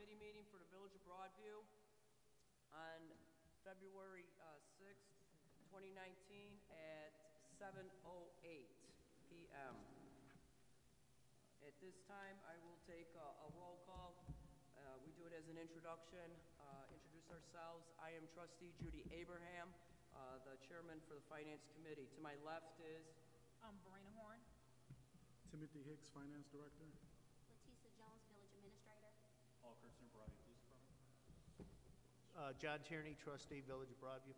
committee meeting for the Village of Broadview on February 6th, 2019 at 7:08 p.m. At this time, I will take a roll call. We do it as an introduction. Introduce ourselves. I am Trustee Judy Abraham, the chairman for the Finance Committee. To my left is Verena Horn. Timothy Hicks, Finance Director. Leticia Jones, Village Administrator. Paul Kurtzner, Broadview Police Department. John Tierney, Trustee, Village of Broadview.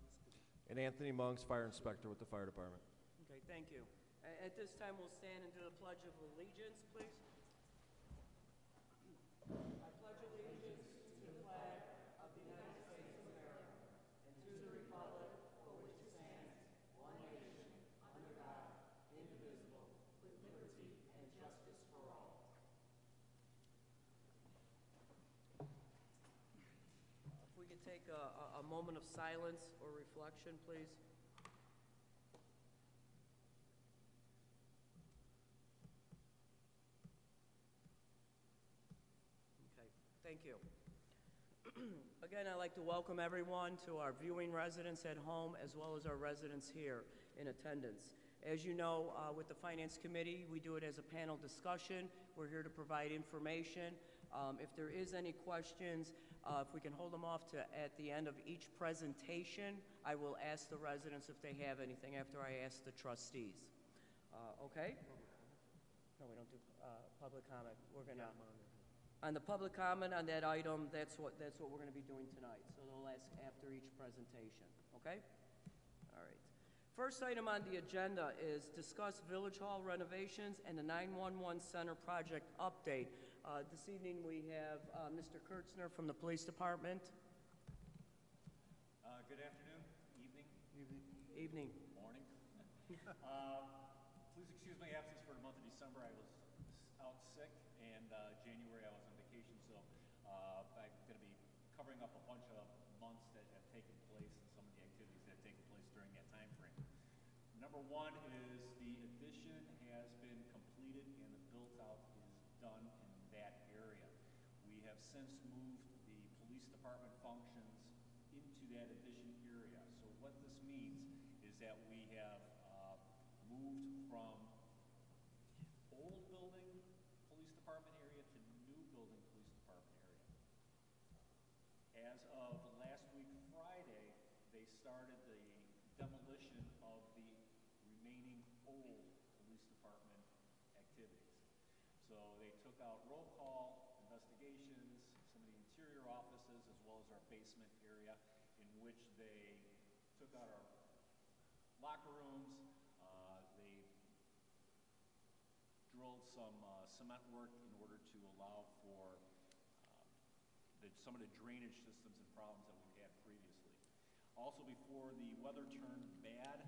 And Anthony Monks, Fire Inspector with the Fire Department. Okay, thank you. At this time, we'll stand and do the Pledge of Allegiance, please. I pledge allegiance to the flag of the United States of America and to the republic for which it stands, one nation, under God, indivisible, with liberty and justice for all. If we could take a moment of silence or reflection, please. Thank you. Again, I'd like to welcome everyone to our viewing residents at home as well as our residents here in attendance. As you know, with the Finance Committee, we do it as a panel discussion. We're here to provide information. If there is any questions, if we can hold them off to at the end of each presentation, I will ask the residents if they have anything after I ask the trustees. Okay? No, we don't do public comment. We're going to... On the public comment on that item, that's what we're going to be doing tonight. So they'll ask after each presentation. Okay? All right. First item on the agenda is discuss Village Hall renovations and the 911 Center project update. This evening we have Mr. Kurtzner from the Police Department. Good afternoon, evening. Evening. Morning. Please excuse my absence for the month of December. I was out sick, and January I was on vacation, so I'm going to be covering up a bunch of months that have taken place and some of the activities that have taken place during that time frame. Number one is the addition has been completed and the built-out is done in that area. We have since moved the police department functions into that addition area. So what this means is that we have moved from old building police department area to new building police department area. As of last week Friday, they started the demolition of the remaining old police department activities. So they took out roll call, investigations, some of the interior offices, as well as our basement area, in which they took out our locker rooms. They drilled some cement work in order to allow for some of the drainage systems and problems that we've had previously. Also, before the weather turned bad,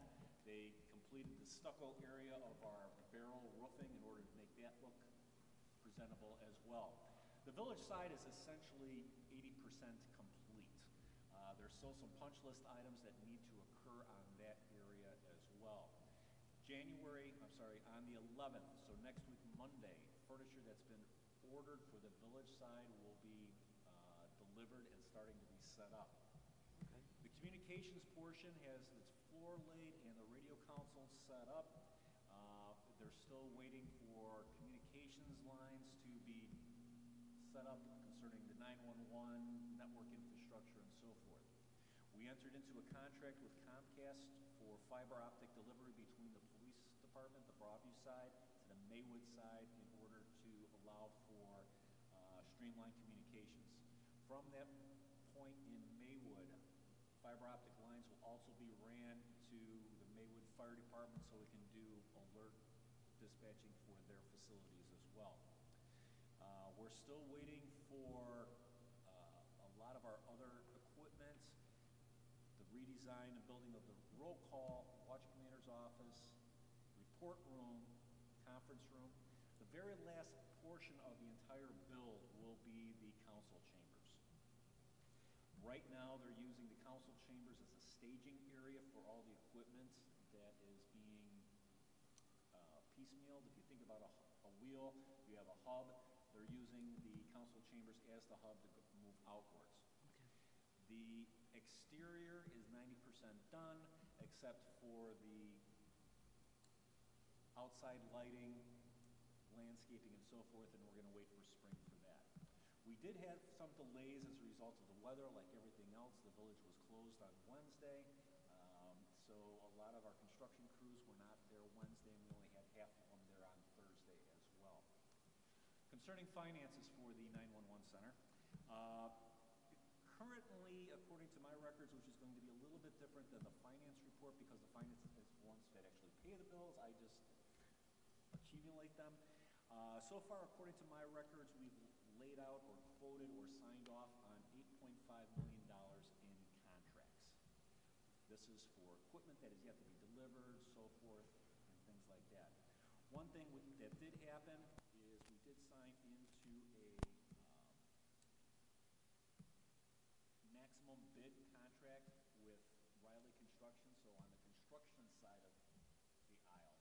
they completed the stucco area of our barrel roofing in order to make that look presentable as well. The village side is essentially 80% complete. There's still some punch list items that need to occur on that area as well. On the 11th, so next week, Monday, furniture that's been ordered for the village side will be delivered and starting to be set up. Okay. The communications portion has its floor laid and the radio console set up. They're still waiting for communications lines to be set up concerning the 911 network infrastructure and so forth. We entered into a contract with Comcast for fiber optic delivery between the police department, the Broadview side, to the Maywood side in order to allow for streamlined communications. From that point in Maywood, fiber optic lines will also be ran to the Maywood Fire Department so we can do alert dispatching for their facilities as well. We're still waiting for a lot of our other equipment, the redesign and building of the roll call, watch commander's office, report room, conference room. The very last portion of the entire build will be the council chambers. Right now, they're using the council chambers as a staging area for all the equipment that is being piecemealed. If you think about a wheel, you have a hub. They're using the council chambers as the hub to outwards. The exterior is 90% done, except for the outside lighting, landscaping, and so forth, and we're going to wait for spring for that. We did have some delays as a result of the weather, like everything else. The village was closed on Wednesday, so a lot of our construction crews were not there Wednesday, and we only had half of them there on Thursday as well. Concerning finances for the 911 center, currently, according to my records, which is going to be a little bit different than the finance report because the finance is the ones that actually pay the bills, I just accumulate them. So far, according to my records, we've laid out or quoted or signed off on $8.5 million in contracts. This is for equipment that is yet to be delivered, so forth, and things like that. One thing that did happen is we did sign into a maximum bid contract with Riley Construction, so on the construction side of the aisle.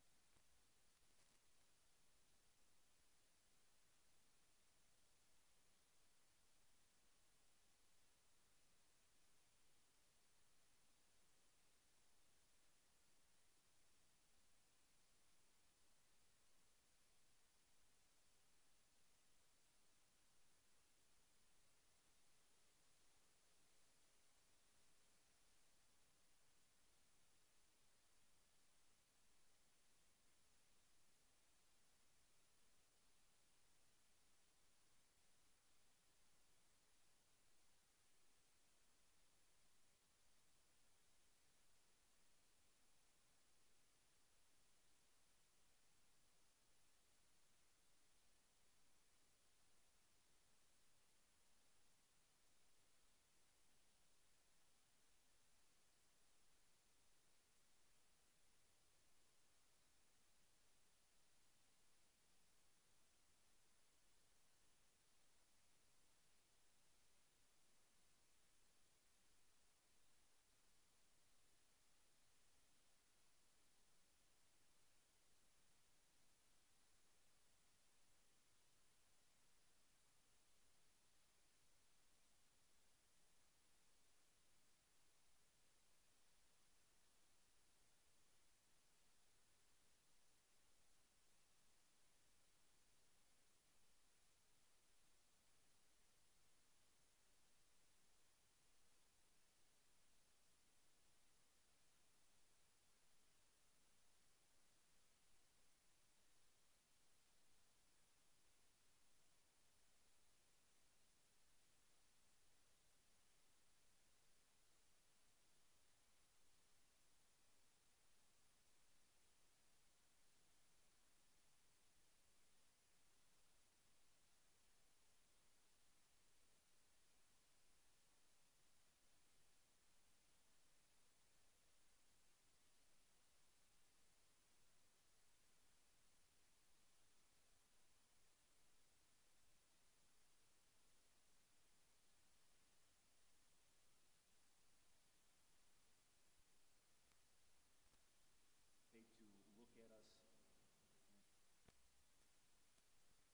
To look at us,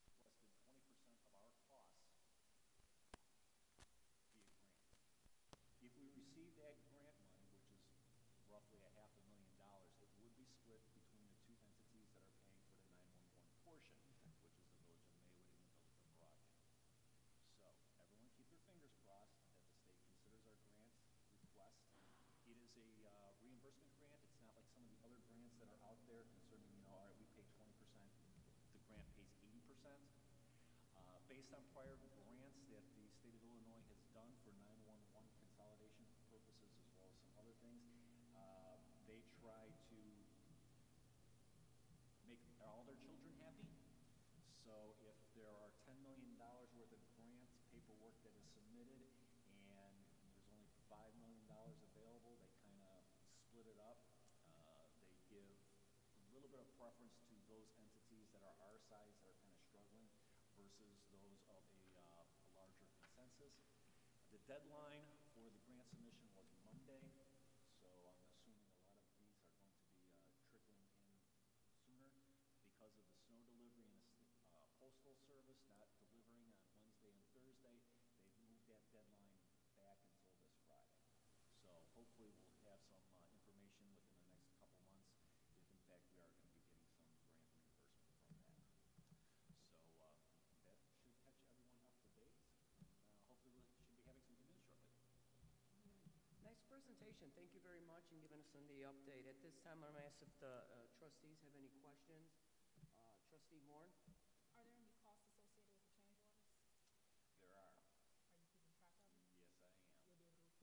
less than 20% of our costs via grant. If we receive that grant money, which is roughly $500,000, it would be split between the two entities that are paying for the 911 portion, which is the Village of Maywood and the Village of Broadview. So everyone keep their fingers crossed that the state considers our grant request. It is a reimbursement grant. It's not like some of the other grants that are out there concerning, all right, we pay 20%, the grant pays 80%. Based on prior grants that the state of Illinois has done for 911 consolidation purposes as well as some other things, they try to make all their children happy. So if there are $10 million worth of grant paperwork that is submitted and there's only $5 million available, they kind of split it up. They give a little bit of preference to those entities that are our size that are kind of struggling versus those of a larger consensus. The deadline for the grant submission was Monday, so I'm assuming a lot of these are going to be trickling in sooner because of the snow delivery and the postal service not delivering on Wednesday and Thursday. They've moved that deadline hopefully we'll have some information within the next couple months if in fact we are going to be getting some grant reimbursement from that. So that should catch everyone up to date, and hopefully we should be having some good news shortly. Nice presentation. Thank you very much and giving us the update. At this time, I'm going to ask if the trustees have any questions. Trustee Moore? Are there any costs associated with the change orders? There are. Are you keeping track of it?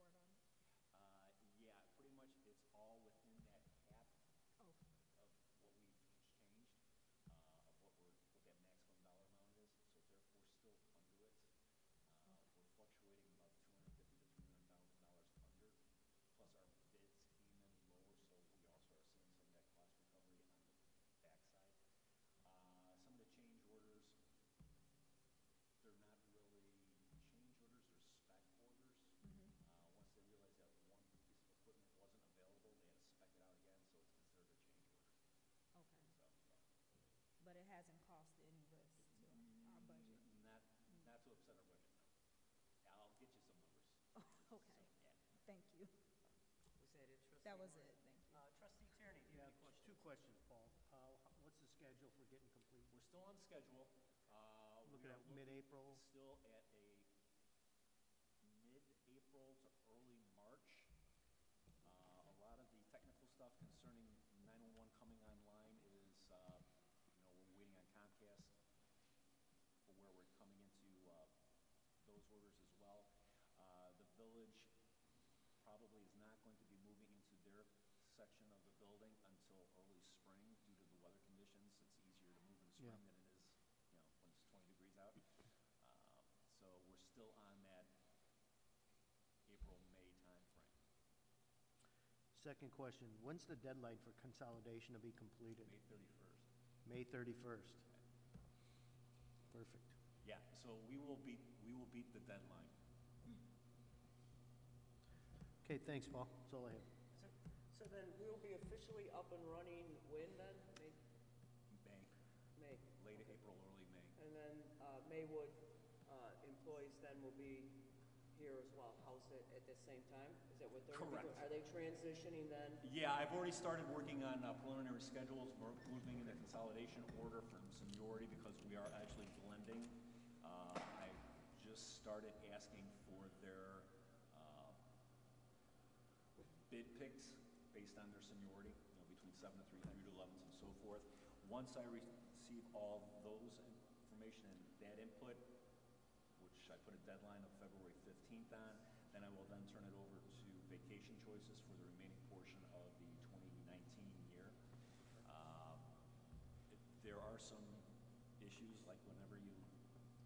Yes, I am. You'll be able to report on it? Yeah, pretty much it's all within that cap Okay. of what we've changed, of what that maximum dollar amount is. So therefore, still under it. We're fluctuating about $250,000 to $300,000 under. Plus our bids came in lower, so we also are seeing some of that cost recovery on the backside. Some of the change orders, they're not really change orders, they're spec orders. Once they realized that one piece of equipment wasn't available, they had to spec it out again, so it's considered a change order. Okay. So, yeah. But it hasn't caused any risk to our budget? Not to upset our budget, no. Yeah, I'll get you some numbers. Okay. So, yeah. Thank you. Was that it, Trustee That was Moore? it, thank you. Trustee Tierney, do you have any questions? Two questions, Paul. What's the schedule for getting complete? We're still on schedule. Looking We are at mid-April? Still at a mid-April to early March. A lot of the technical stuff concerning 911 coming online is, we're waiting on Comcast for where we're coming into those orders as well. The village probably is not going to be moving into their section of the building until early spring due to the weather conditions. It's easier to move in spring Yeah. than it is, when it's 20 degrees out. So we're still on that April-May timeframe. Second question, when's the deadline for consolidation to be completed? May 31st. May 31st. Perfect. Yeah, so we will beat the deadline. Okay, thanks, Paul. That's all I have. So then we'll be officially up and running when then? May? May. Late April, early May. And then Maywood employees then will be here as well, housed at the same time? Is that what they're? Correct. Are they transitioning then? Yeah, I've already started working on preliminary schedules, moving in the consolidation order from seniority because we are actually blending. I just started asking for their bid picks based on their seniority, between 7 to 3, 3 to 11s, and so forth. Once I receive all those information and that input, which I put a deadline of February 15th on, then I will then turn it over to vacation choices for the remaining portion of the 2019 year. There are some issues, like whenever you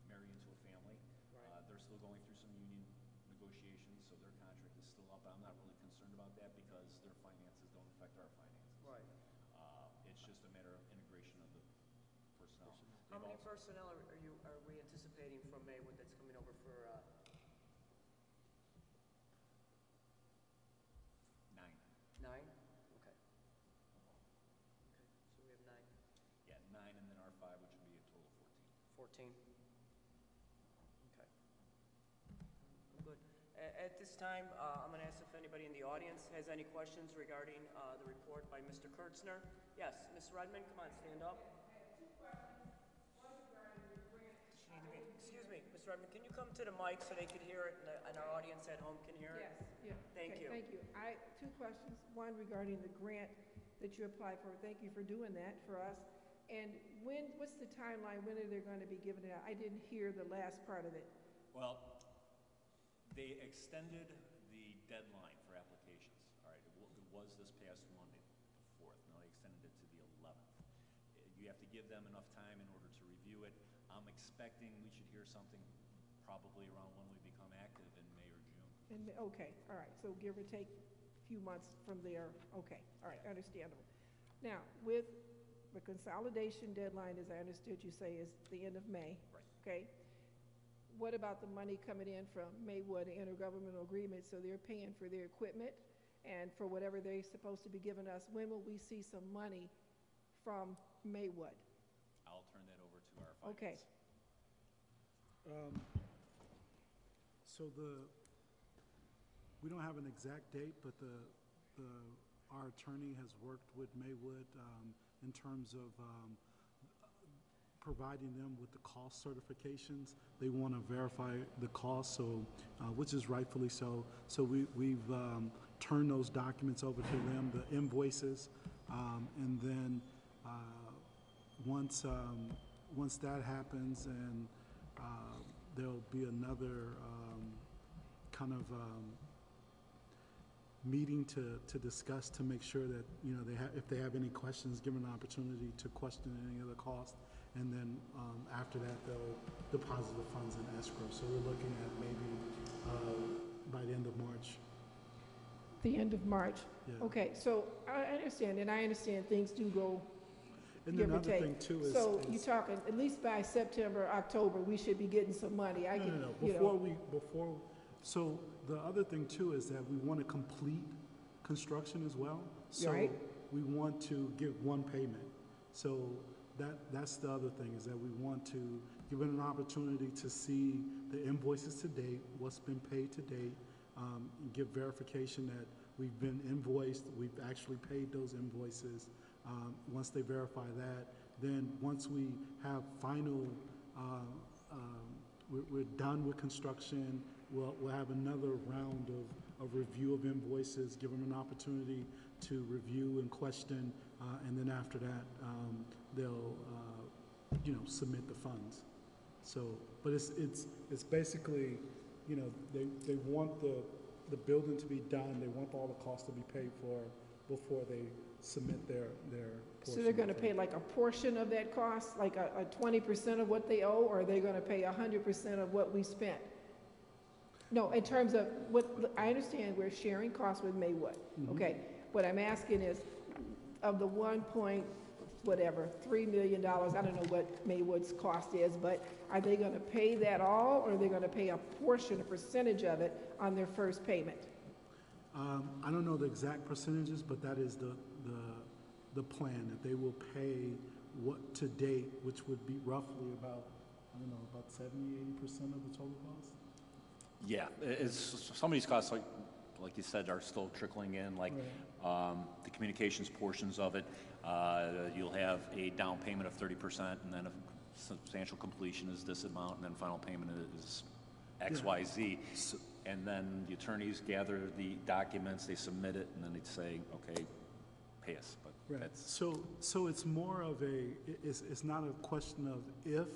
marry into a family, Right. they're still going through some union negotiations, so their contract is still up. I'm not really concerned about that because their finances don't affect our finances. Right. It's just a matter of integration of the personnel. How They've many also- personnel are we anticipating from Maywood that's coming over for, 9. 9? Okay. Okay, so we have 9. Yeah, 9 and then our 5, which would be a total of 14. 14. Okay. Good. At this time, I'm going to ask if anybody in the audience has any questions regarding the report by Mr. Kurtzner. Yes, Ms. Redmond, come on, stand up. Excuse me, Ms. Redmond, can you come to the mic so they can hear it and our audience at home can hear it? Yes, yeah. Thank Okay, you. Thank you. Two questions. One regarding the grant that you applied for. Thank you for doing that for us. And what's the timeline? When are they going to be giving it out? I didn't hear the last part of it. Well, they extended the deadline for applications. All right, it was this past Monday, the 4th. Now they extended it to the 11th. You have to give them enough time in order to review it. I'm expecting we should hear something probably around when we become active in May or June. Okay, all right. So give or take a few months from there. Okay, all right, understandable. Now, with the consolidation deadline, as I understood you say, is the end of May. Right. Okay. What about the money coming in from Maywood intergovernmental agreement? So they're paying for their equipment and for whatever they're supposed to be giving us. When will we see some money from Maywood? I'll turn that over to our finance. Okay. So We don't have an exact date, but our attorney has worked with Maywood in terms of providing them with the cost certifications. They want to verify the cost, so which is rightfully so. So we've turned those documents over to them, the invoices, and then once that happens, and there'll be another kind of meeting to discuss, to make sure that, you know, if they have any questions, give them an opportunity to question any of the cost, and then after that they'll deposit the funds in escrow. So we're looking at maybe by the end of March. The end of March? Yeah. Okay, so I understand, and I understand things do go And give or another take. thing too is, So you're talking, at least by September, October, we should be getting some money. So the other thing too is that we want to complete construction as well. So Right. we want to give one payment. So that's the other thing, is that we want to give it an opportunity to see the invoices to date, what's been paid to date, and give verification that we've been invoiced, we've actually paid those invoices. Once they verify that, then once we have final, we're done with construction, we'll have another round of review of invoices, give them an opportunity to review and question, and then after that, they'll, submit the funds. So, but it's basically, they want the building to be done, they want all the costs to be paid for before they submit their So portion they're gonna of it. pay like a portion of that cost, like a 20% of what they owe, or are they gonna pay 100% of what we spent? No, in terms of I understand we're sharing costs with Maywood, okay? What I'm asking is, of the 3 million dollars, I don't know what Maywood's cost is, but are they gonna pay that all, or are they gonna pay a portion, a percentage of it on their first payment? I don't know the exact percentages, but that is the plan, that they will pay what to date, which would be roughly about 70-80% of the total cost. Yeah, some of these costs, like you said, are still trickling in, like the communications portions of it. You'll have a down payment of 30%, and then a substantial completion is this amount, and then final payment is X, Y, Z. And then the attorneys gather the documents, they submit it, and then they'd say, okay, pay us. But Right. that's, So it's more of it's not a question of if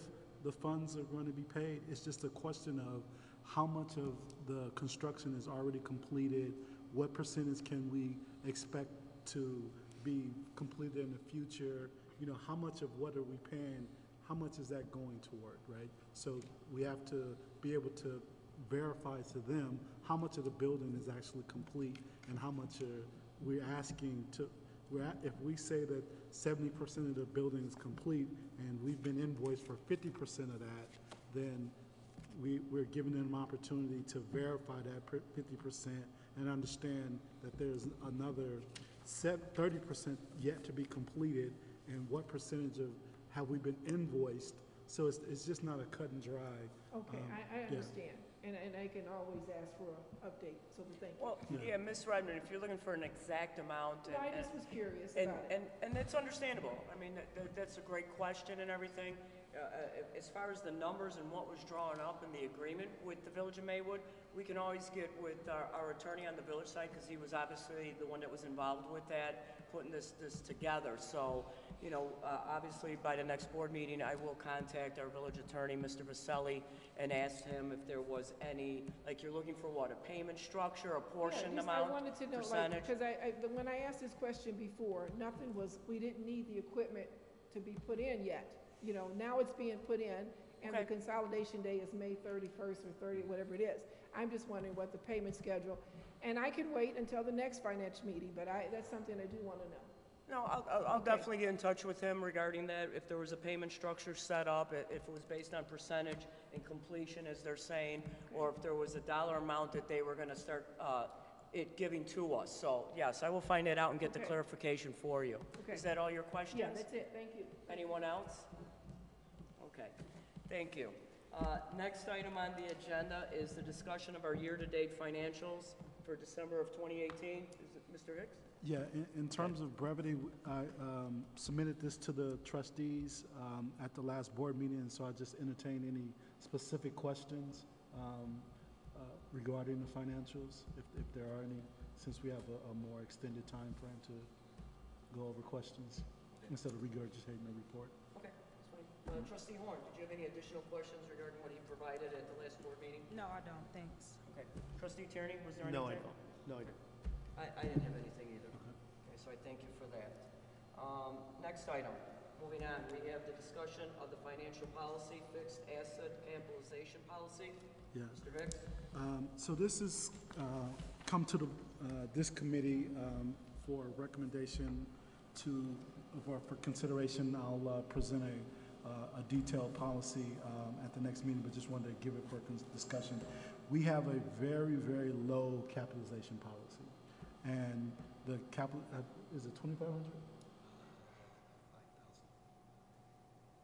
the funds are going to be paid, it's just a question of how much of the construction is already completed, what percentage can we expect to be completed in the future, how much of what are we paying, how much is that going toward, right? So we have to be able to verify to them how much of the building is actually complete and how much we're asking to, if we say that 70% of the building is complete and we've been invoiced for 50% of that, then we're giving them an opportunity to verify that 50% and understand that there's another 30% yet to be completed, and what percentage of have we been invoiced. So it's just not a cut and dry. Okay, I understand, and I can always ask for an update, so thank you. Well, yeah, Ms. Redmond, if you're looking for an exact amount, No, I just was curious and about it. that's understandable. I mean, that's a great question and everything. As far as the numbers and what was drawn up in the agreement with the Village of Maywood, we can always get with our attorney on the village side, because he was obviously the one that was involved with that, putting this together. So, obviously by the next board meeting, I will contact our village attorney, Mr. Vaselli, and ask him if there was any, like, you're looking for what, a payment structure, a portion amount, I wanted to know, percentage? because when I asked this question before, we didn't need the equipment to be put in yet. Now it's being put in, and the Okay. consolidation day is May 31st or 30th, whatever it is. I'm just wondering what the payment schedule, and I can wait until the next finance meeting, but that's something I do want to know. No, I'll Okay. definitely get in touch with him regarding that, if there was a payment structure set up, if it was based on percentage and completion, as they're saying, or if there was a dollar amount that they were gonna start, giving to us. So, yes, I will find that out and get the Okay. clarification for you. Okay. Is that all your questions? Yeah, that's it, thank you. Anyone else? Okay, thank you. Next item on the agenda is the discussion of our year-to-date financials. for December of 2018. Is it Mr. Hicks? Yeah, in terms of brevity, I submitted this to the trustees at the last board meeting, and so I just entertain any specific questions regarding the financials, if there are any, since we have a more extended time frame to go over questions instead of regurgitating the report. Okay, that's fine. Trustee Horn, did you have any additional questions regarding what he provided at the last board meeting? No, I don't, thanks. Okay. Trustee Tierney, was there anything? No, I don't. No, I don't. I didn't have anything either. Okay, so I thank you for that. Next item, moving on, we have the discussion of the financial policy, fixed asset capitalization policy. Yeah. Mr. Hicks? So this is come to the this committee for recommendation for consideration. I'll present a detailed policy at the next meeting, but just wanted to give it for discussion. We have a very, very low capitalization policy, and the capital is it 2,500? 5,000.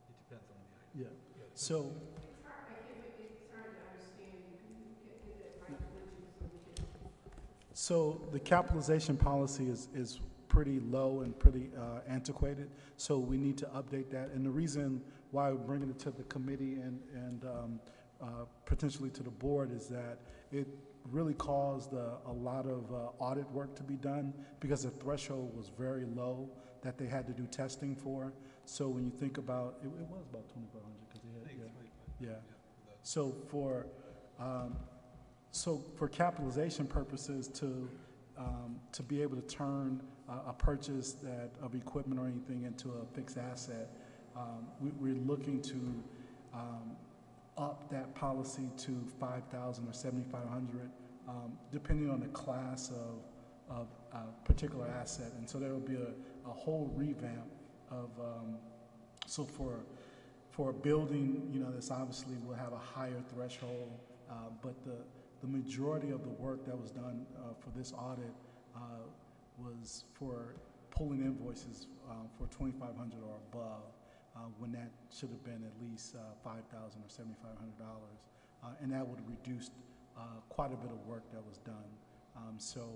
It depends on the item. Yeah. So. So the capitalization policy is pretty low and pretty antiquated, so we need to update that. And the reason why we're bringing it to the committee and potentially to the board is that it really caused a lot of audit work to be done because the threshold was very low that they had to do testing for. So when you think about, it was about 2,500 because they had, yeah. So for capitalization purposes, to be able to turn a purchase of equipment or anything into a fixed asset, we're looking to up that policy to 5,000 or 7,500, depending on the class of a particular asset. And so there will be a whole revamp of so for a building, this obviously will have a higher threshold, but the majority of the work that was done for this audit was for pulling invoices for 2,500 or above, when that should have been at least $5,000 or $7,500, and that would have reduced quite a bit of work that was done. So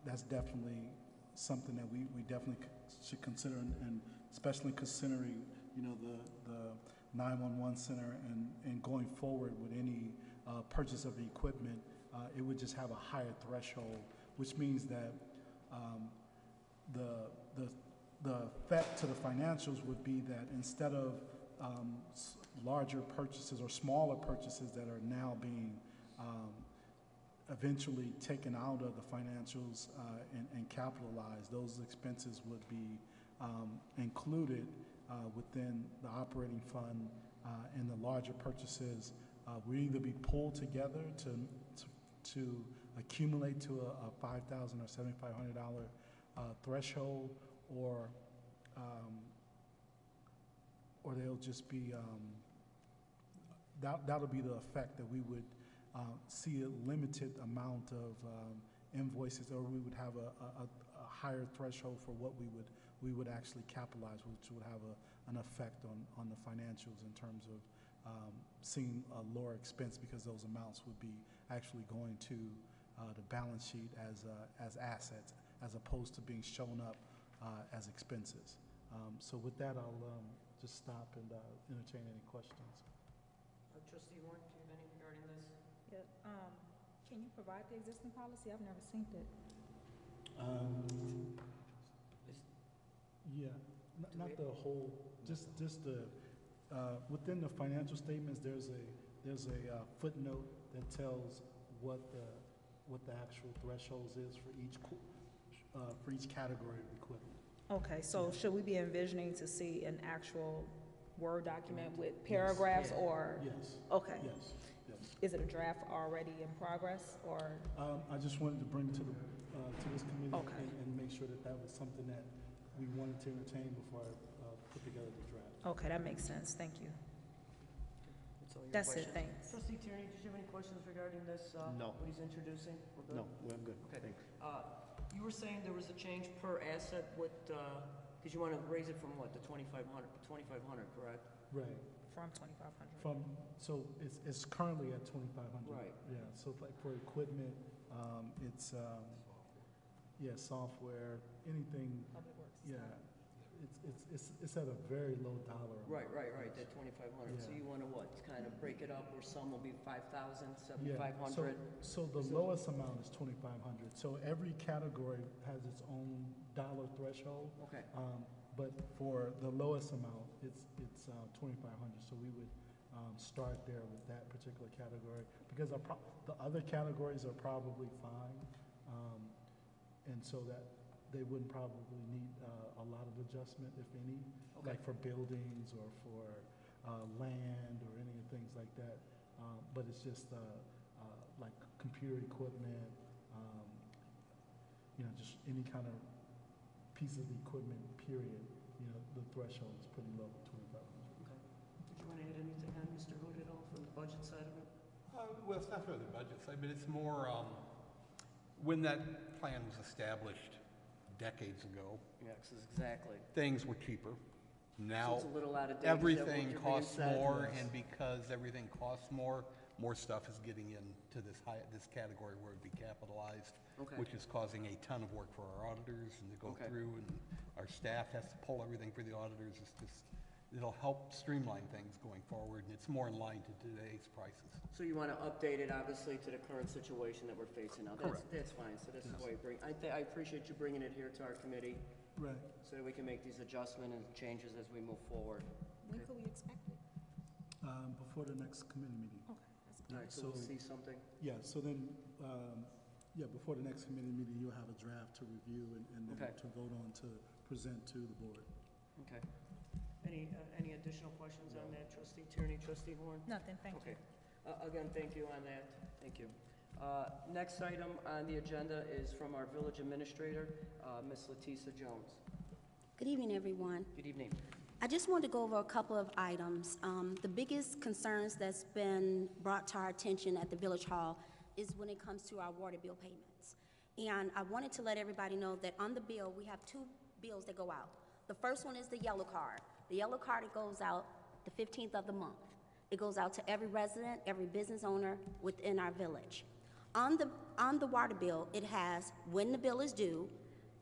that's definitely something that we definitely should consider, and especially considering the 911 center and going forward with any purchase of equipment, it would just have a higher threshold, which means that the effect to the financials would be that instead of larger purchases or smaller purchases that are now being eventually taken out of the financials and capitalized, those expenses would be included within the operating fund, and the larger purchases will either be pulled together to accumulate to a $5,000 or $7,500 threshold, or they'll just be that'll be the effect that we would see a limited amount of invoices, or we would have a higher threshold for what we would actually capitalize, which would have an effect on the financials in terms of seeing a lower expense, because those amounts would be actually going to the balance sheet as assets, as opposed to being shown up as expenses. So with that, I'll just stop and entertain any questions. Trustee Horn, do you have any regarding this? Yeah, can you provide the existing policy? I've never seen it. Yeah, not the whole, just the within the financial statements. There's a footnote that tells what the actual thresholds is for each category of equipment. Okay, so should we be envisioning to see an actual Word document with paragraphs? Yes. Or? Yes. Okay. Yes. Is it a draft already in progress, or? I just wanted to bring it to this committee, Okay. and make sure that was something that we wanted to entertain before I put together the draft. Okay, that makes sense. Thank you. That's all your That's it, questions. thanks. Trustee Tierney, did you have any questions regarding this? No. What he's introducing? We're good? No, I'm good. Okay. Thanks. You were saying there was a change per asset with, because you want to raise it from what, the 2,500, correct? Right. From 2,500. So it's currently at 2,500. Right. Yeah. So like for equipment, It's, yeah, software, anything, Public Works. yeah. It's at a very low dollar amount. Right, that 2,500. So Yeah. you want to what, kind of break it up where some will be 5,000, Yeah, 7,500? so the lowest amount is 2,500. So every category has its own dollar threshold. Okay. But for the lowest amount, it's 2,500. So we would start there with that particular category because the other categories are probably fine, and so that they wouldn't probably need a lot of adjustment, if any, Okay. like for buildings or for land or any things like that. But it's just like computer equipment, just any kind of piece of equipment, period. The threshold is pretty low, 2,500. Okay. Did you want to add anything on, Mr. Hood, at all, from the budget side of it? Well, it's not really the budget side, but it's more, when that plan was established decades ago, Yeah, exactly. things were cheaper. Now, So it's a little out of date. Is that what everything you're being costs said? more, Yes. and because everything costs more stuff is getting into this category where it'd be capitalized, Okay. which is causing a ton of work for our auditors, and to go Okay. through, and our staff has to pull everything for the auditors. It's just, it'll help streamline things going forward, and it's more in line to today's prices. So you want to update it, obviously, to the current situation that we're facing now. Correct. That's fine. So this is Yes. why I appreciate you bringing it here to our committee Right. so that we can make these adjustments and changes as we move forward. When could we expect it? Before the next committee meeting. Okay, that's good. All right, so we'll see something. Yeah, so then, before the next committee meeting, you'll have a draft to review and then Okay. to vote on to present to the board. Okay. Any additional questions on that, Trustee Tierney, Trustee Horn? Nothing, thank you. Okay. Again, thank you on that. Thank you. Next item on the agenda is from our village administrator, Ms. Letisa Jones. Good evening, everyone. Good evening. I just wanted to go over a couple of items. The biggest concerns that's been brought to our attention at the Village Hall is when it comes to our water bill payments. And I wanted to let everybody know that on the bill, we have two bills that go out. The first one is the yellow card. The yellow card, it goes out the 15th of the month. It goes out to every resident, every business owner within our village. On the water bill, it has when the bill is due,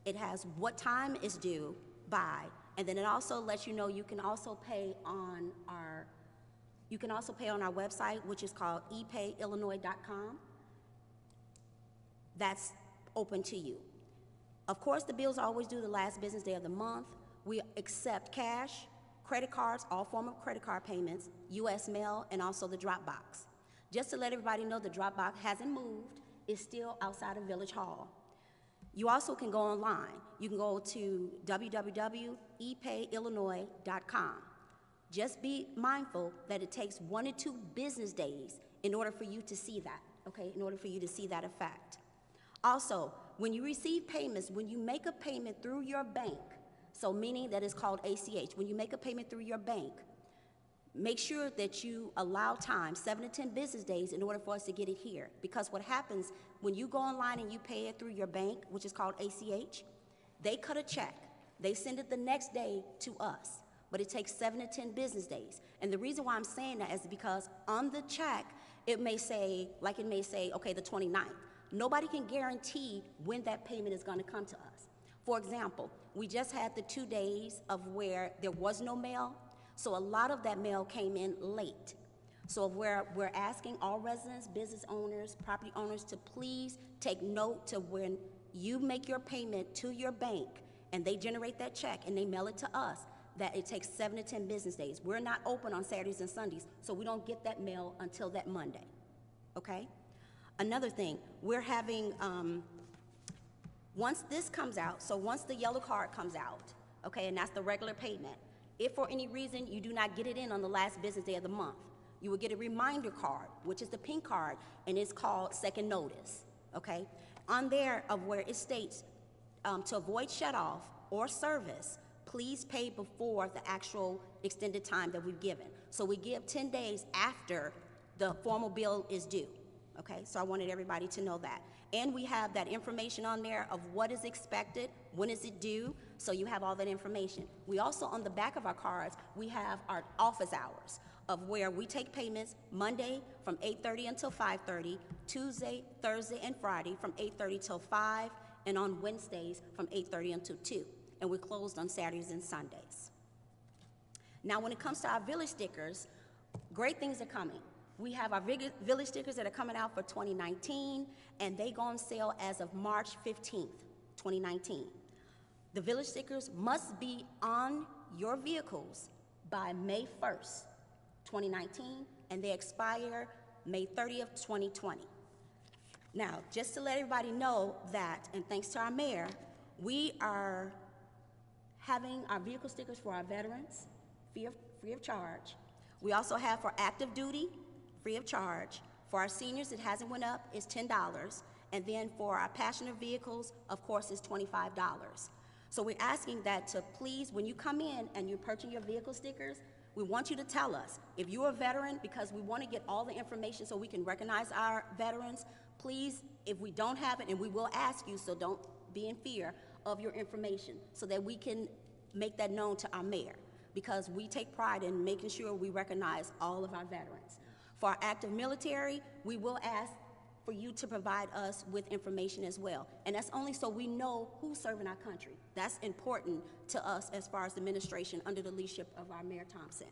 it has what time it's due by, and then it also lets you know you can also pay on our website, which is called epayillinois.com. That's open to you. Of course, the bills are always due the last business day of the month. We accept cash, credit cards, all form of credit card payments, U.S. mail, and also the drop box. Just to let everybody know, the drop box hasn't moved. It's still outside of Village Hall. You also can go online. You can go to www.epayillinois.com. Just be mindful that it takes 1 to 2 business days in order for you to see that, okay, in order for you to see that effect. Also, when you receive payments, when you make a payment through your bank, so meaning that it's called ACH, when you make a payment through your bank, make sure that you allow time, 7 to 10 business days, in order for us to get it here. Because what happens when you go online and you pay it through your bank, which is called ACH, they cut a check. They send it the next day to us, but it takes 7 to 10 business days. And the reason why I'm saying that is because on the check, it may say, okay, the 29th. Nobody can guarantee when that payment is going to come to us. For example, we just had the 2 days of where there was no mail, so a lot of that mail came in late. So we're asking all residents, business owners, property owners to please take note to when you make your payment to your bank and they generate that check and they mail it to us, that it takes 7 to 10 business days. We're not open on Saturdays and Sundays, so we don't get that mail until that Monday, okay? Another thing, we're having, once this comes out, so once the yellow card comes out, okay, and that's the regular payment, if for any reason you do not get it in on the last business day of the month, you will get a reminder card, which is the pink card, and it's called second notice, okay? On there of where it states, to avoid shutoff or service, please pay before the actual extended time that we've given. So we give 10 days after the formal bill is due, okay? So I wanted everybody to know that. And we have that information on there of what is expected, when is it due, so you have all that information. We also, on the back of our cards, we have our office hours of where we take payments Monday from 8:30 until 5:30, Tuesday, Thursday, and Friday from 8:30 till 5, and on Wednesdays from 8:30 until 2. And we're closed on Saturdays and Sundays. Now, when it comes to our village stickers, great things are coming. We have our village stickers that are coming out for 2019, and they go on sale as of March 15th, 2019. The village stickers must be on your vehicles by May 1st, 2019, and they expire May 30th, 2020. Now, just to let everybody know that, and thanks to our mayor, we are having our vehicle stickers for our veterans free of charge. We also have for active duty, free of charge. For our seniors, it hasn't went up, it's $10. And then for our passenger vehicles, of course, it's $25. So we're asking that to please, when you come in and you're purchasing your vehicle stickers, we want you to tell us if you're a veteran, because we want to get all the information so we can recognize our veterans. Please, if we don't have it, and we will ask you, so don't be in fear of your information, so that we can make that known to our mayor, because we take pride in making sure we recognize all of our veterans. For our active military, we will ask for you to provide us with information as well. And that's only so we know who's serving our country. That's important to us as far as the administration under the leadership of our Mayor Thompson.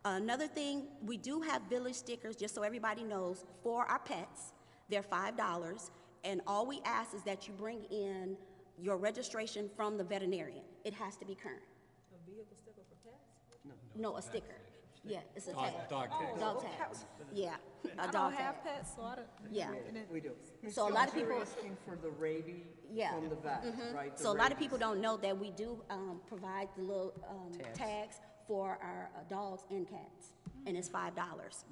Another thing, we do have village stickers, just so everybody knows, for our pets. They're $5, and all we ask is that you bring in your registration from the veterinarian. It has to be current. A vehicle sticker for pets? No, a sticker. Yeah, it's a tag. Dog tags. Dog tags. Yeah, a I dog don't tag. have pets, so I don't. Yeah. We do. So a lot of people- You're asking for the rabies Yeah. from the vet, right? The So a lot of rabies. people don't know that we do provide the little tags for our dogs and cats, and it's $5.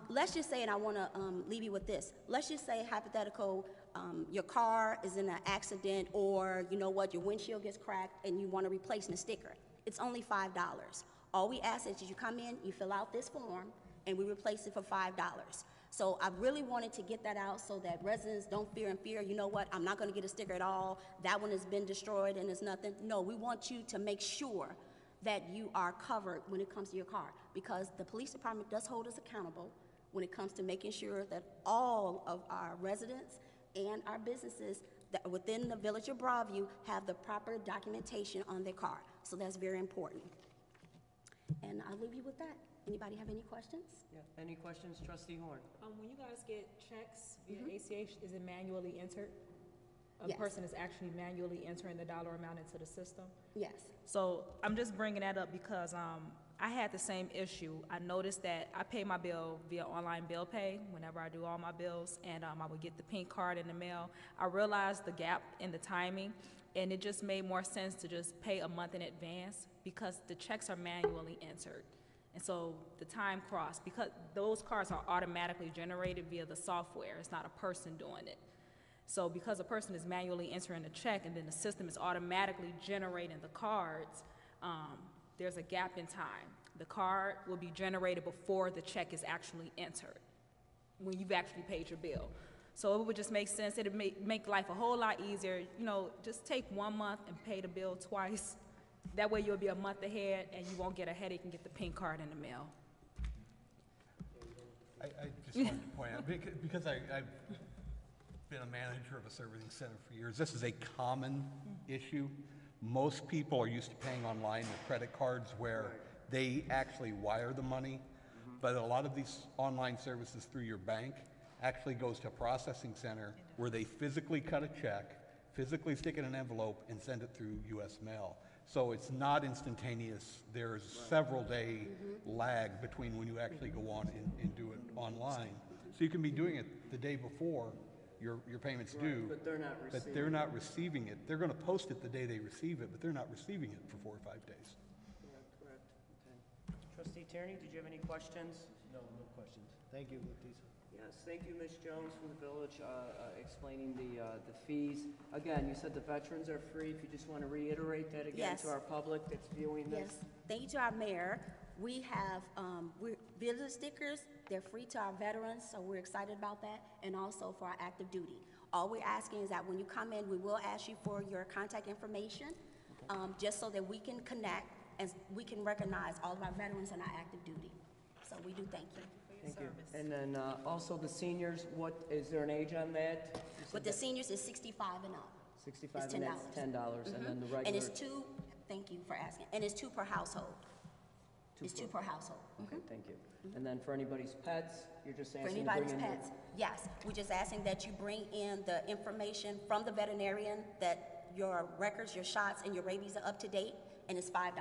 Let's just say, and I want to leave you with this. Let's just say, hypothetical, your car is in an accident, or you know what, your windshield gets cracked, and you want a replacement sticker. It's only $5. All we ask is that you come in, you fill out this form, and we replace it for $5. So I really wanted to get that out so that residents don't fear, you know what, I'm not going to get a sticker at all, that one has been destroyed and it's nothing. No, we want you to make sure that you are covered when it comes to your car, because the police department does hold us accountable when it comes to making sure that all of our residents and our businesses that are within the village of Broadview have the proper documentation on their car. So that's very important. And I'll leave you with that. Anybody have any questions? Yeah. Any questions, Trustee Horn? When you guys get checks via ACH, is it manually entered? A Yes. person is actually manually entering the dollar amount into the system? Yes. So I'm just bringing that up because I had the same issue. I noticed that I pay my bill via online bill pay whenever I do all my bills, and I would get the pink card in the mail. I realized the gap in the timing, and it just made more sense to just pay a month in advance because the checks are manually entered. And so the time crossed, because those cards are automatically generated via the software. It's not a person doing it. So because a person is manually entering the check and then the system is automatically generating the cards, there's a gap in time. The card will be generated before the check is actually entered, when you've actually paid your bill. So it would just make sense. It would make life a whole lot easier. You know, just take 1 month and pay the bill twice. That way you'll be a month ahead and you won't get a headache and get the pink card in the mail. I just wanted to point out, because I've been a manager of a servicing center for years, this is a common issue. Most people are used to paying online with credit cards where they actually wire the money, but a lot of these online services through your bank actually goes to a processing center where they physically cut a check, physically stick it in an envelope, and send it through U.S. mail. So it's not instantaneous. There's several day lag between when you actually go on and do it online. So you can be doing it the day before your payment's due. But they're not receiving But they're not receiving it. They're going to post it the day they receive it, but they're not receiving it for 4 or 5 days. Correct. Okay. Trustee Tierney, did you have any questions? No questions. Thank you, Leticia. Yes, thank you, Ms. Jones from the village, explaining the fees. Again, you said the veterans are free. If you just want to reiterate that again Yes. to our public that's viewing this. Yes, thank you to our mayor. We have village stickers. They're free to our veterans, so we're excited about that, and also for our active duty. All we're asking is that when you come in, we will ask you for your contact information, just so that we can connect and we can recognize all of our veterans and our active duty. So we do thank you. Thank you. And then also the seniors, what, is there an age on that? You said With the that seniors, it's 65 and up. 65, It's and that's $10, and then the regular. And it's two, thank you for asking, and it's two per household. It's two per household. Okay, thank you. And then for anybody's pets, you're just For asking to bring anybody's in. pets, yes. We're just asking that you bring in the information from the veterinarian, that your records, your shots, and your rabies are up to date, and it's $5. Okay,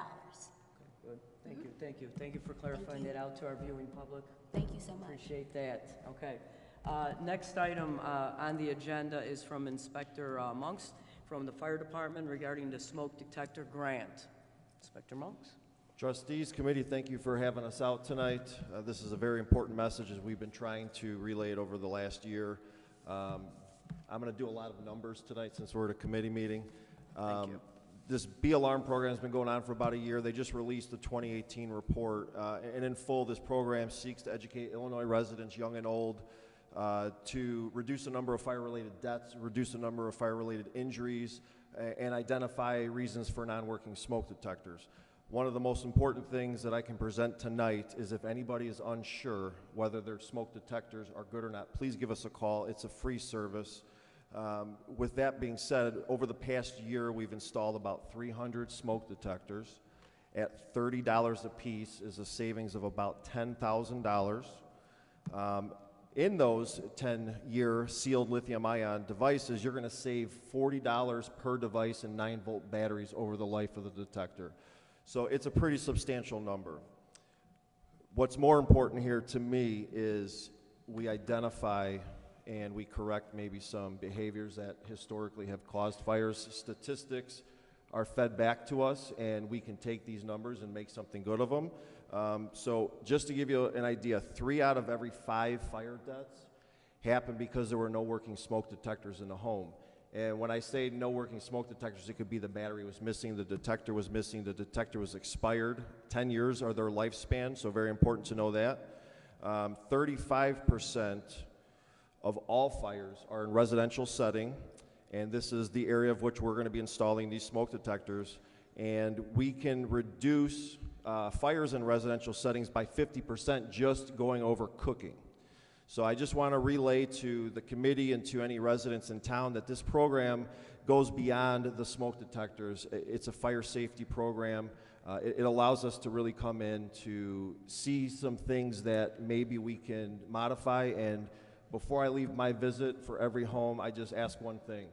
good. Thank you, thank you. Thank you for clarifying that out to our viewing public. Thank you so much. Appreciate that. Okay. Next item on the agenda is from Inspector Monks from the Fire Department regarding the smoke detector grant. Inspector Monks? Trustees, committee, thank you for having us out tonight. This is a very important message as we've been trying to relay it over the last year. I'm going to do a lot of numbers tonight since we're at a committee meeting. Thank you. This B-Alarm program has been going on for about a year. They just released the 2018 report. And in full, this program seeks to educate Illinois residents, young and old, to reduce the number of fire-related deaths, reduce the number of fire-related injuries, and identify reasons for non-working smoke detectors. One of the most important things that I can present tonight is if anybody is unsure whether their smoke detectors are good or not, please give us a call. It's a free service. With that being said, over the past year, we've installed about 300 smoke detectors. At $30 a piece is a savings of about $10,000. In those 10-year sealed lithium-ion devices, you're going to save $40 per device in 9-volt batteries over the life of the detector. So it's a pretty substantial number. What's more important here to me is we identify and we correct maybe some behaviors that historically have caused fires. Statistics are fed back to us, and we can take these numbers and make something good of them. So just to give you an idea, 3 out of every 5 fire deaths happened because there were no working smoke detectors in the home. And when I say no working smoke detectors, it could be the battery was missing, the detector was missing, the detector was expired. 10 years are their lifespan, so very important to know that. 35% of all fires are in residential setting, and this is the area of which we're going to be installing these smoke detectors. And we can reduce fires in residential settings by 50% just going over cooking. So I just want to relay to the committee and to any residents in town that this program goes beyond the smoke detectors. It's a fire safety program. It allows us to really come in to see some things that maybe we can modify. And before I leave my visit for every home, I just ask one thing.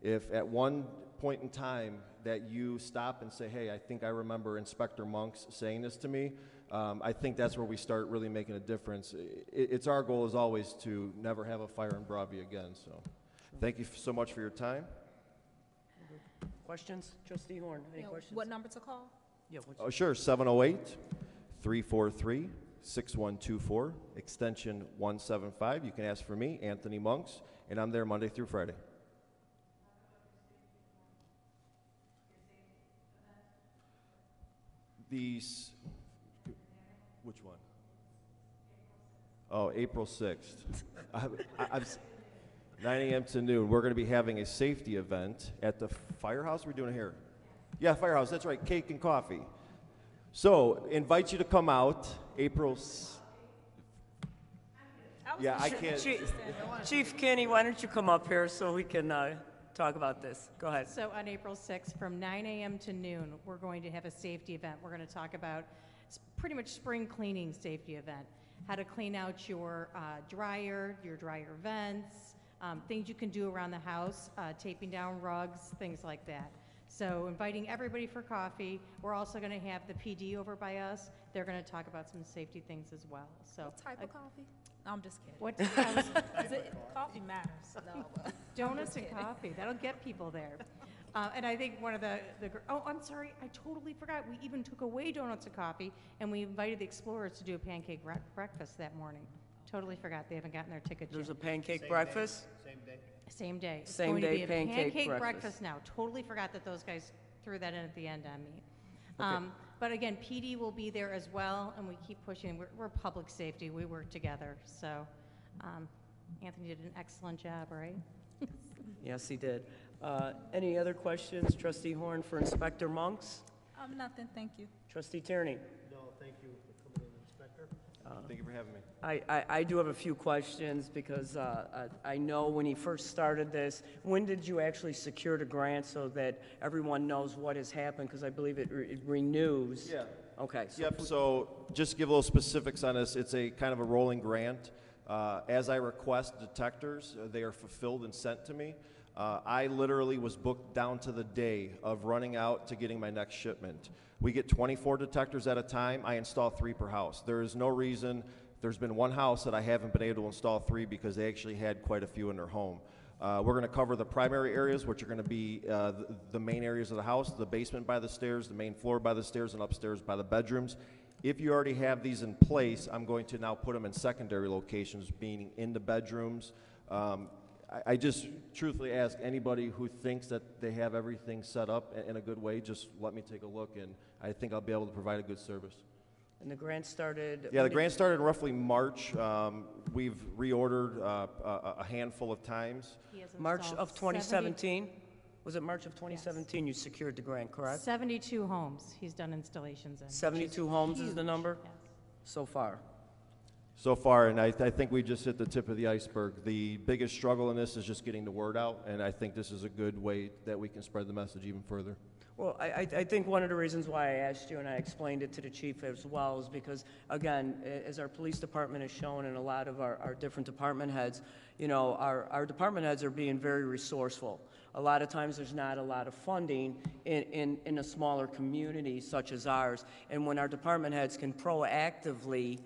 If at one point in time that you stop and say, hey, I think I remember Inspector Monks saying this to me, I think that's where we start really making a difference. It's our goal, as always, to never have a fire in Broadview again. So thank you so much for your time. Questions? Trustee Horn, any questions? What number to call? Yeah, what's Oh, sure, 708-343-6124, extension 175. You can ask for me, Anthony Monks, and I'm there Monday through Friday. These, which one? Oh, April 6th. 9 a.m. to noon. We're going to be having a safety event at the firehouse. We're doing it here. Yeah, firehouse. That's right. Cake and coffee. So, invite you to come out April. Yeah, I can't. Chief Kinney, why don't you come up here so we can talk about this? Go ahead. So on April 6th, from 9 a.m. to noon, we're going to have a safety event. We're going to talk about pretty much spring cleaning safety event. How to clean out your dryer vents, things you can do around the house, taping down rugs, things like that. So inviting everybody for coffee. We're also going to have the PD over by us. They're going to talk about some safety things as well. So What type of coffee? No, I'm just kidding. what Coffee matters. No. donuts and coffee. That'll get people there. And I think one of oh, I'm sorry, I totally forgot. We even took away donuts and coffee, and we invited the explorers to do a pancake breakfast that morning. Totally forgot. They haven't gotten their tickets There's a yet. pancake breakfast? Same day? Same day. It's Same going to day be a pancake breakfast. breakfast now. Totally forgot that those guys threw that in at the end on me. Okay. But again, PD will be there as well, and we keep pushing. We're public safety. We work together. So Anthony did an excellent job, right? Yes, he did. Any other questions, Trustee Horn, for Inspector Monks? Nothing, thank you. Trustee Tierney? No, thank you for coming in, Inspector. Thank you for having me. I do have a few questions because I know when he first started this, when did you actually secure the grant so that everyone knows what has happened? Because I believe it renews. Yeah. Okay. So Yep, so just to give a little specifics on this, it's a kind of a rolling grant. As I request detectors, they are fulfilled and sent to me. I literally was booked down to the day of running out to getting my next shipment. We get 24 detectors at a time. I install 3 per house. There is no reason, there's been one house that I haven't been able to install 3 because they actually had quite a few in their home. We're going to cover the primary areas, which are going to be the main areas of the house, the basement by the stairs, the main floor by the stairs, and upstairs by the bedrooms. If you already have these in place, I'm going to now put them in secondary locations, meaning in the bedrooms. I just truthfully ask anybody who thinks that they have everything set up in a good way, just let me take a look, and I think I'll be able to provide a good service. And the grant started? Yeah, the grant started in roughly March. We've reordered a handful of times. He has March installed of 2017? Was it March of 2017 you secured the grant, correct? 72 homes he's done installations in. 72 homes is the number Yes. so far? So far, and I think we just hit the tip of the iceberg. The biggest struggle in this is just getting the word out, and I think this is a good way that we can spread the message even further. Well, I think one of the reasons why I asked you, and I explained it to the chief as well, is because, again, as our police department has shown and a lot of our different department heads, you know, our department heads are being very resourceful. A lot of times there's not a lot of funding in a smaller community such as ours, and when our department heads can proactively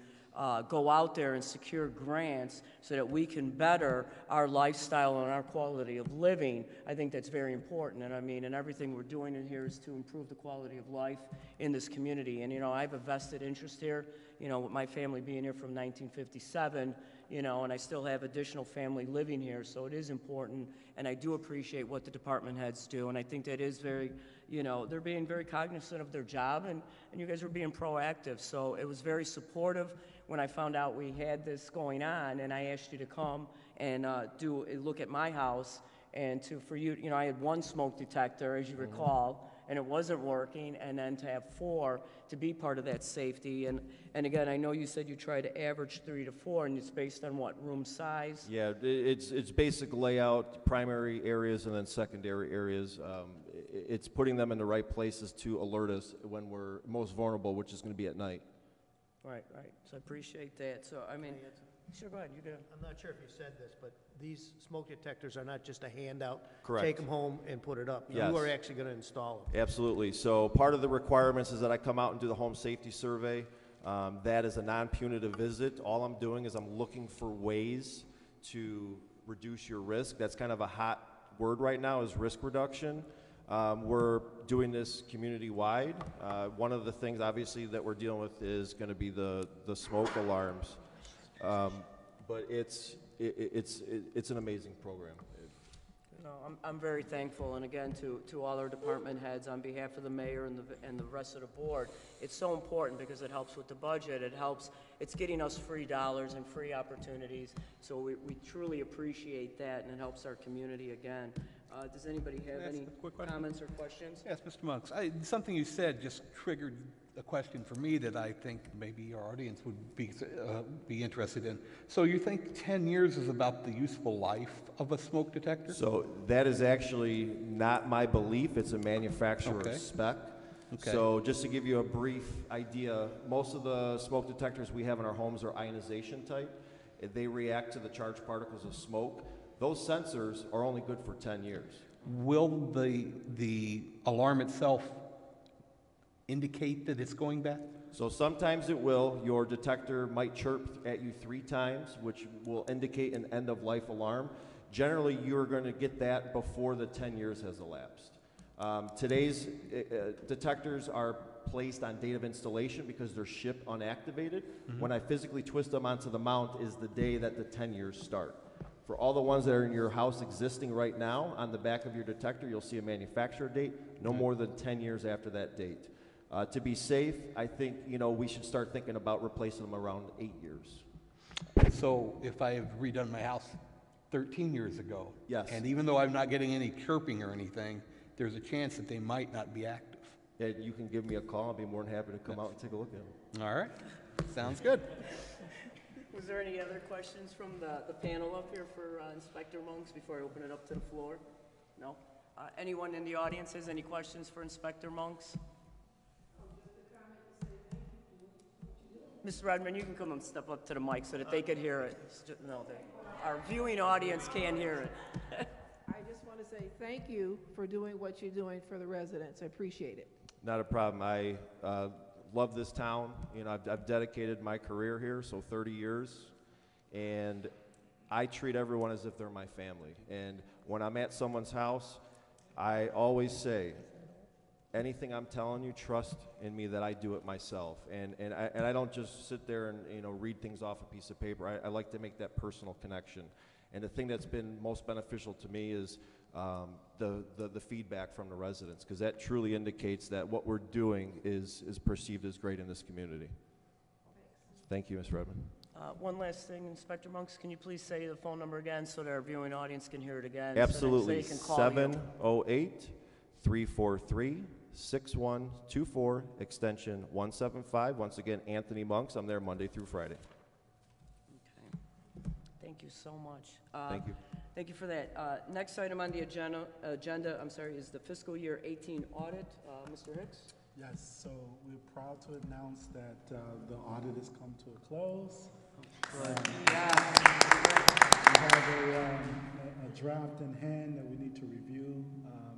go out there and secure grants so that we can better our lifestyle and our quality of living, I think that's very important. And I mean, and everything we're doing in here is to improve the quality of life in this community. And, you know, I have a vested interest here, you know, with my family being here from 1957, you know, and I still have additional family living here, so it is important. And I do appreciate what the department heads do, and I think that is very, you know, they're being very cognizant of their job, and you guys are being proactive. So it was very supportive when I found out we had this going on, and I asked you to come and do a look at my house, and for you, you know, I had 1 smoke detector, as you recall, and it wasn't working, and then to have 4 to be part of that safety. And again, I know you said you try to average 3 to 4, and it's based on what, room size? Yeah, it's basic layout, primary areas and then secondary areas. It's putting them in the right places to alert us when we're most vulnerable, which is going to be at night. Right. So I appreciate that. So, I mean, sure, go ahead, you go. I'm not sure if you said this, but these smoke detectors are not just a handout. Correct. Take them home and put it up. Yes. You are actually going to install them. Absolutely. So part of the requirements is that I come out and do the home safety survey. That is a non-punitive visit. All I'm doing is I'm looking for ways to reduce your risk. That's kind of a hot word right now, is risk reduction. We're doing this community-wide. One of the things, obviously, that we're dealing with is going to be the smoke alarms. But it's an amazing program. No, I'm very thankful, and again, to all our department heads, on behalf of the mayor and the rest of the board, it's so important because it helps with the budget, it's getting us free dollars and free opportunities, so we truly appreciate that, and it helps our community again. Does anybody have any comments or questions? Yes, Mr. Monks, something you said just triggered a question for me that I think maybe our audience would be interested in. So you think 10 years is about the useful life of a smoke detector? So that is actually not my belief. It's a manufacturer's spec. Okay. So just to give you a brief idea, most of the smoke detectors we have in our homes are ionization type. They react to the charged particles of smoke. Those sensors are only good for 10 years. Will the alarm itself indicate that it's going bad? So sometimes it will. Your detector might chirp at you 3 times, which will indicate an end-of-life alarm. Generally, you're going to get that before the 10 years has elapsed. Today's detectors are placed on date of installation because they're shipped unactivated. When I physically twist them onto the mount is the day that the 10 years start. For all the ones that are in your house existing right now, on the back of your detector, you'll see a manufacturer date, no more than 10 years after that date. To be safe, I think, you know, we should start thinking about replacing them around 8 years. So if I have redone my house 13 years ago, Yes. and even though I'm not getting any chirping or anything, there's a chance that they might not be active. Yeah, you can give me a call. I'll be more than happy to come out and take a look at them. All right, sounds good. Was there any other questions from the panel up here for Inspector Monks before I open it up to the floor? No? Anyone in the audience has any questions for Inspector Monks? Ms. Redmond, you can come and step up to the mic so that they could hear it. No, our viewing audience can't hear it. I just want to say thank you for doing what you're doing for the residents. I appreciate it. Not a problem. I love this town. You know, I've dedicated my career here, so 30 years, and I treat everyone as if they're my family. And when I'm at someone's house, I always say, anything I'm telling you, trust in me that I do it myself. And I don't just sit there and, you know, read things off a piece of paper. I like to make that personal connection. And the thing that's been most beneficial to me is the feedback from the residents, because that truly indicates that what we're doing is perceived as great in this community. Thank you, Ms. Redmond. One last thing, Inspector Monks, can you please say the phone number again so that our viewing audience can hear it again? Absolutely. So they can call you. 708-343-6124, extension 175. Once again, Anthony Monks. I'm there Monday through Friday. Okay. Thank you so much. Thank you. Thank you for that. Next item on the agenda, is the fiscal year 18 audit. Mr. Hicks? Yes, so we're proud to announce that the audit has come to a close. We have a draft in hand that we need to review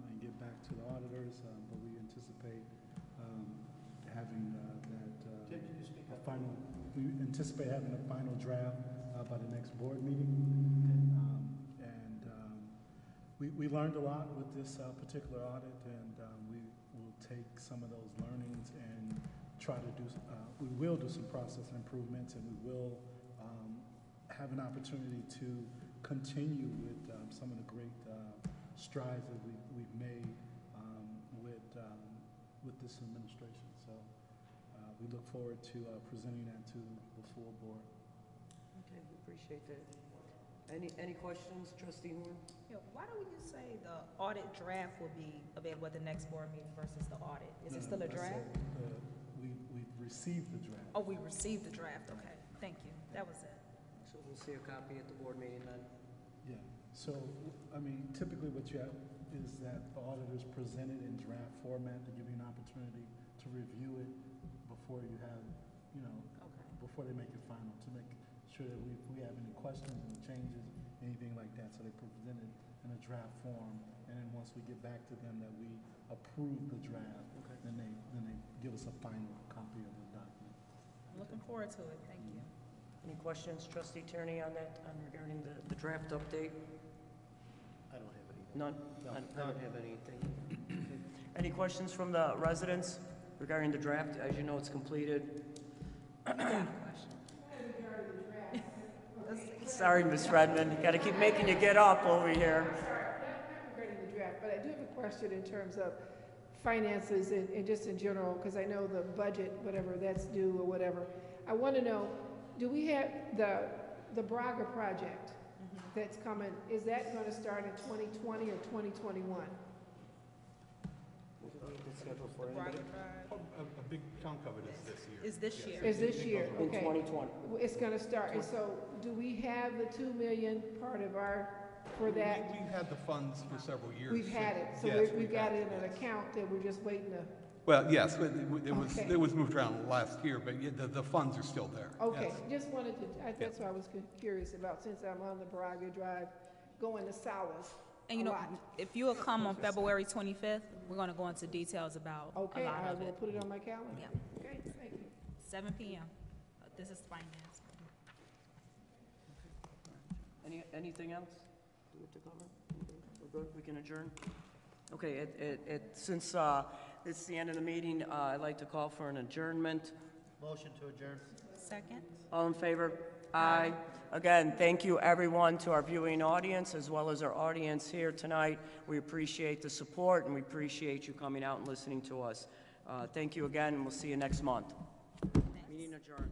and get back to the auditors, but we anticipate having we anticipate having a final draft by the next board meeting. We learned a lot with this particular audit, and we will take some of those learnings and try to do, we will do some process improvements, and we will have an opportunity to continue with some of the great strides that we've made with this administration. So we look forward to presenting that to the full board. Okay, we appreciate that. Any questions, Trustee Horn? Yeah, why don't we just say the audit draft will be available at the next board meeting versus the audit? Is it still a draft? We've received the draft. Oh, we received the draft, okay. Thank you, that was it. So we'll see a copy at the board meeting then? Yeah, so, I mean, typically what you have is that the auditors present it in draft format to give you an opportunity to review it before you have, you know, before they make it final, to make sure that if we have any questions and changes, anything like that, so they present it in a draft form, and then once we get back to them that we approve the draft, then they give us a final copy of the document. I'm looking forward to it, thank you. Any questions, Trustee Tierney, on that, regarding the draft update? I don't have anything. None? No. I don't have anything. Okay. Any questions from the residents regarding the draft? As you know, it's completed. Sorry, Ms. Redmond, got to keep making you get up over here. Not regarding the draft, but I do have a question in terms of finances and just in general, because I know the budget, whatever that's due or whatever. I want to know, do we have the Braga project that's coming, is that going to start in 2020 or 2021? A big chunk of it is this year. Is this year? Is this year, In okay. 2020. It's going to start, and so do we have the 2 million part of our, for that? We've had the funds for several years. We've had it, so Yes, we've got had it in an account that we're just waiting to, Well, yes, Okay. it was moved around last year, but the funds are still there. okay, Yes. just wanted to, that's what I was curious about, since I'm on the Braga Drive, going to Salas And you know, if you will come on February 25th, we're gonna go into details about a Okay, lot I of will it. put it on my calendar. Yeah. Okay, thank you. 7 p.m. This is finance. Anything else we have to cover? We're good, we can adjourn? Okay, since it's the end of the meeting, I'd like to call for an adjournment. Motion to adjourn. Second? All in favor? Aye. Again, thank you everyone, to our viewing audience as well as our audience here tonight. We appreciate the support and we appreciate you coming out and listening to us. Thank you again, and we'll see you next month. Meeting adjourned.